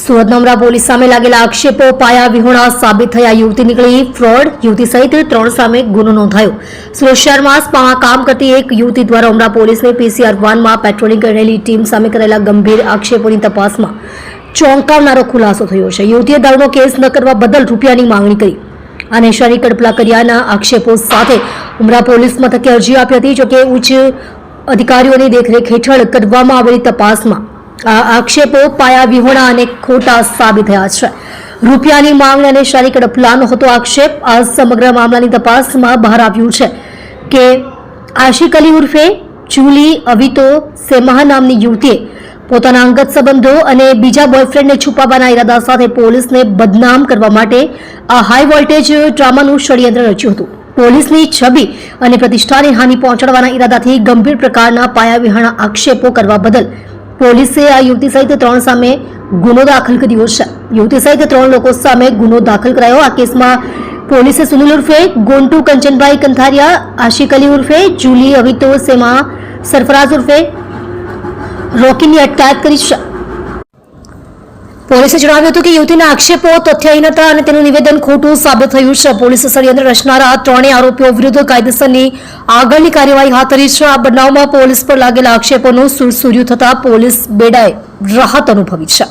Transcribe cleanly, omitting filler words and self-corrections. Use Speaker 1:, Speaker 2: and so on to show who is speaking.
Speaker 1: Surat નમરા police સામે લાગેલા આક્ષેપો પાયા વિહોણા સાબિત થયા. યુવતી નીકળી ફ્રોડ. યુવતી સહિત 3 સામે ગુનો નોંધાયો. સુરત શહેરમાં સ્પામાં કામ કરતી એક યુવતી દ્વારા ઉમરા પોલીસની PCR 1 માં પેટ્રોલિંગ કરેલી ટીમ સામે કરેલા ગંભીર આક્ષેપોની તપાસમાં ચોંકાવનારો ખુલાસો થયો છે. યુવતીએ દારૂનો કેસ ન કરવા બદલ રૂપિયાની માંગણી કરી અને શરીર કડપલા કર્યાના આક્ષેપો સાથે ઉમરા પોલીસ મથકે અરજી આપી હતી. જોકે ઉચ્ચ અધિકારીઓની દેખરેખ હેઠળ કરવામાં આવેલી તપાસમાં આ આક્ષેપો પાયા વિહોણા અને ખોટા સાબિત થયા છે. રૂપિયાની માંગ અને શારીરિક કડપલાનો હતો આક્ષેપ. આ સમગ્ર મામલાની તપાસમાં બહાર આવ્યું છે કે આશિક અલી ઉર્ફે જુલી અવિતો સેમાહ નામની યુવતીએ પોતાના અંગત સંબંધો અને બીજા બોયફ્રેન્ડને છુપાવવાના ઈરાદા સાથે પોલીસને બદનામ કરવા માટે આ હાઈ વોલ્ટેજ ડ્રામાનું ષડયંત્ર રચ્યું હતું. પોલીસની છબી અને પ્રતિષ્ઠાને હાનિ પહોંચાડવાના ઈરાદાથી ગંભીર પ્રકારના પાયા વિહોણા આક્ષેપો કરવા બદલ પોલીસે આ યુવતી સહિત 3 સામે ગુનો દાખલ કર્યો છે. યુવતી સહિત 3 લોકો સામે ગુનો દાખલ કરાયો. આ કેસમાં પોલીસે સુનિલ ઉર્ફે ગોન્ટુ કંચનભાઈ કંથારિયા, આશિક અલી ઉર્ફે જુલી અવિતો સેમા, સરફરાઝ ઉર્ફે રોકીની અટકાયત કરી છે. પોલીસે જણાવ્યું હતું કે યુવતીના આક્ષેપો તથ્યહીન હતા અને તેનું નિવેદન ખોટું સાબિત થયું છે. પોલીસે ષડયંત્ર રચનારા 3 આરોપીઓ વિરુદ્ધ કાયદેસરની આગળની કાર્યવાહી હાથ ધરી છે. આ બનાવમાં પોલીસ પર લાગેલા આક્ષેપોનું સુરસુર્યું થતા પોલીસ બેડાએ રાહત અનુભવી છે.